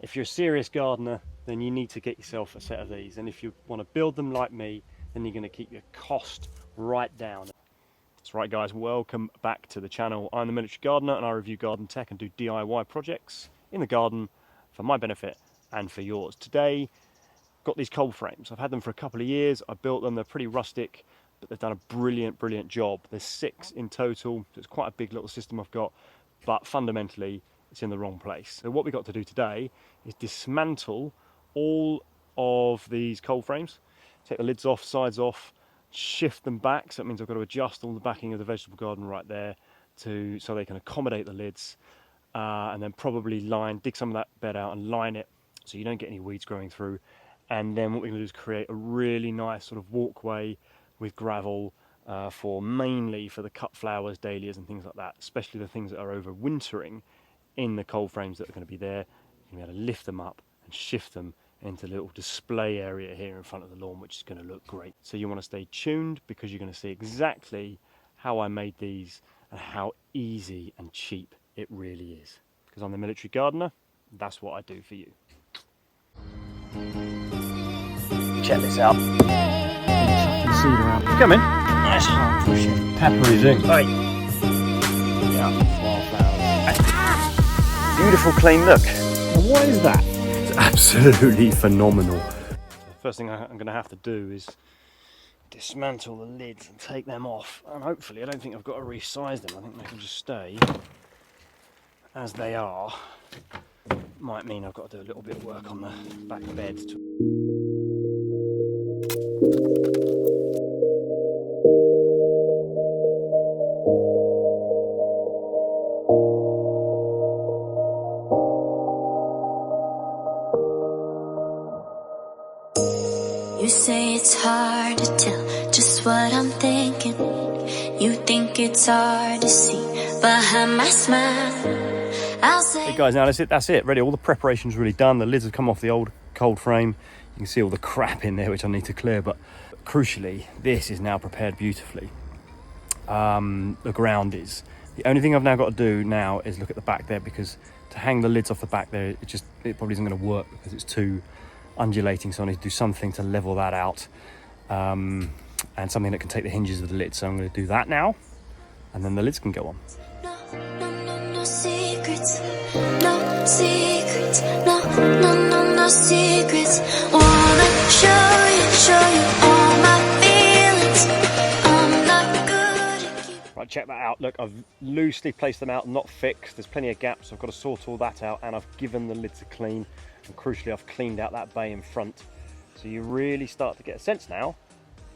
If you're a serious gardener, then you need to get yourself a set of these, and if you want to build them like me, then you're going to keep your cost right down. That's right guys, welcome back to the channel. I'm the Military Gardener and I review garden tech and do DIY projects in the garden for my benefit and for yours. Today, got these cold frames. I've had them for a couple of years. I built them, they're pretty rustic, but they've done a brilliant job. There's 6 in total, so it's quite a big little system I've got, but fundamentally it's in the wrong place. So what we've got to do today is dismantle all of these cold frames, take the lids off, sides off, shift them back, so it means I've got to adjust all the backing of the vegetable garden right there so they can accommodate the lids, and then probably dig some of that bed out and line it so you don't get any weeds growing through. And then what we're going to do is create a really nice sort of walkway with gravel mainly for the cut flowers, dahlias and things like that, especially the things that are overwintering in the cold frames that are going to be there. You're going to be able to lift them up and shift them into a little display area here in front of the lawn, which is going to look great. So you want to stay tuned because you're going to see exactly how I made these and how easy and cheap it really is. Because I'm the Military Gardener, that's what I do for you. Check this out. Chucking seed around. Come in. Nice hard pushing. Peppery thing. Right. Yeah. Wildflowers. Beautiful clean look. Now what is that? It's absolutely phenomenal. The first thing I'm going to have to do is dismantle the lids and take them off. And hopefully I don't think I've got to resize them. I think they can just stay as they are. Might mean I've got to do a little bit of work on the back bed. You say it's hard to tell just what I'm thinking. You think it's hard to see behind my smile. I'll say, hey guys, now that's it, ready. All the preparation's really done. The lids have come off the old cold frame. You can see all the crap in there which I need to clear, but crucially this is now prepared beautifully. The ground is. The only thing I've now got to do now is look at the back there, because to hang the lids off the back there, it probably isn't going to work because it's too undulating, so I need to do something to level that out, and something that can take the hinges of the lid. So I'm going to do that now, and then the lids can go on. no secrets, no secrets, no secrets. Wanna show you all my feelings. I'm not good at keeping. Right, check that out. Look, I've loosely placed them out, not fixed. There's plenty of gaps. I've got to sort all that out, and I've given the lids a clean. And crucially, I've cleaned out that bay in front. So you really start to get a sense now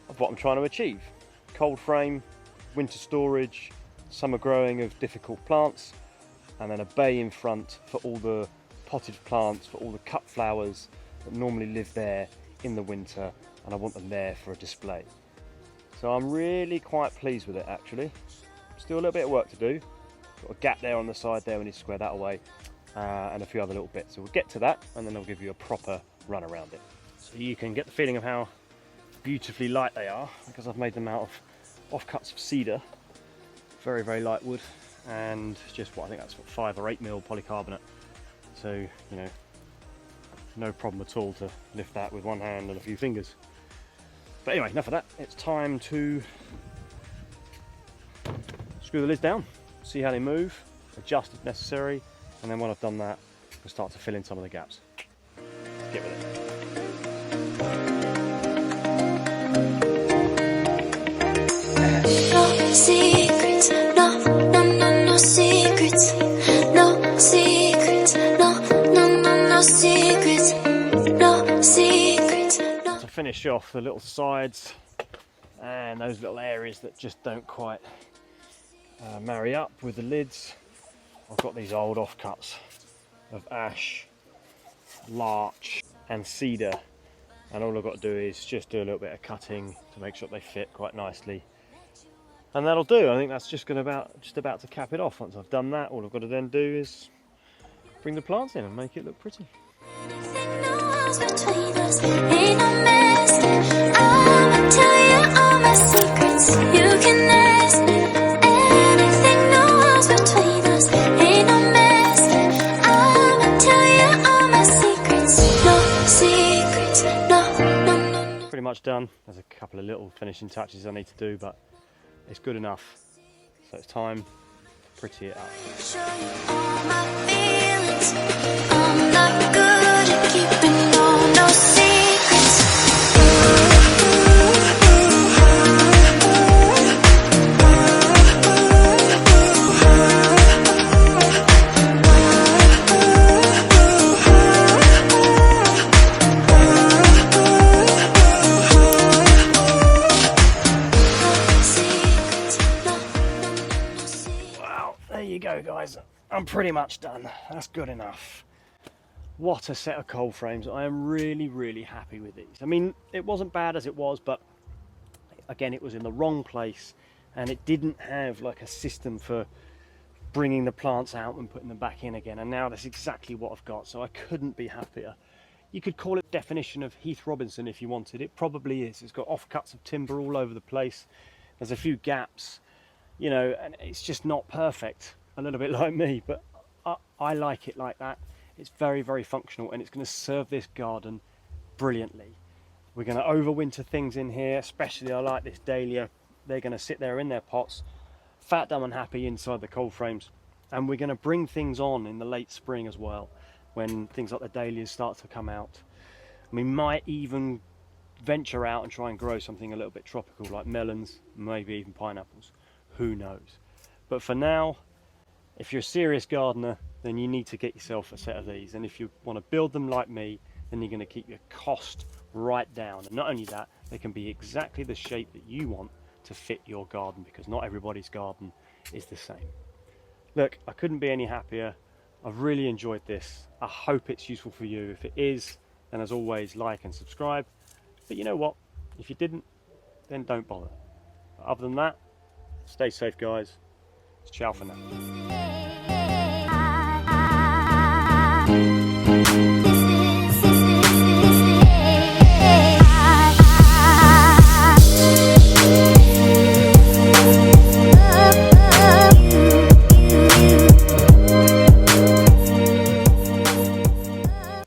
of what I'm trying to achieve. Cold frame, winter storage, summer growing of difficult plants, and then a bay in front for all the potted plants, for all the cut flowers that normally live there in the winter, and I want them there for a display. So I'm really quite pleased with it actually. Still a little bit of work to do. Got a gap there on the side there, we need to square that away. And a few other little bits. So we'll get to that and then I'll give you a proper run around it. So you can get the feeling of how beautifully light they are, because I've made them out of offcuts of cedar. Very light wood, and just what I think that's what 5 or 8 mil polycarbonate. So, you know, no problem at all to lift that with one hand and a few fingers. But anyway, enough of that. It's time to screw the lids down, see how they move, adjust if necessary. And then when I've done that, we'll start to fill in some of the gaps. Let's get with it. No secrets, no secrets, no secrets, no secrets, no secrets, no. To finish off the little sides and those little areas that just don't quite marry up with the lids, I've got these old offcuts of ash, larch and cedar, and all I've got to do is just do a little bit of cutting to make sure they fit quite nicely, and that'll do. I think that's just about to cap it off. Once I've done that, all I've got to then do is bring the plants in and make it look pretty. Between us, ain't no mess. I'ma tell you all my secrets. You can ask me anything. No walls between us, ain't no mess. I'ma tell you all my secrets. pretty much done. There's a couple of little finishing touches I need to do, but it's good enough. So it's time to pretty it up. Show you all my feelings. I'm not good at keeping no secrets. Well, there you go, guys. I'm pretty much done. That's good enough. What a set of cold frames. I am really, really happy with these. I mean, it wasn't bad as it was, but again, it was in the wrong place and it didn't have like a system for bringing the plants out and putting them back in again. And now that's exactly what I've got. So I couldn't be happier. You could call it definition of Heath Robinson if you wanted. It probably is. It's got offcuts of timber all over the place. There's a few gaps, you know, and it's just not perfect. A little bit like me, but I like it like that. It's very, very functional and it's going to serve this garden brilliantly. We're going to overwinter things in here, especially I like this dahlia. They're going to sit there in their pots, fat, dumb and happy inside the cold frames. And we're going to bring things on in the late spring as well, when things like the dahlias start to come out. We might even venture out and try and grow something a little bit tropical like melons, maybe even pineapples. Who knows? But for now, if you're a serious gardener, then you need to get yourself a set of these. And if you want to build them like me, then you're going to keep your cost right down. And not only that, they can be exactly the shape that you want to fit your garden, because not everybody's garden is the same. Look, I couldn't be any happier. I've really enjoyed this. I hope it's useful for you. If it is, then as always, like and subscribe. But you know what? If you didn't, then don't bother. But other than that, stay safe, guys. Ciao for now.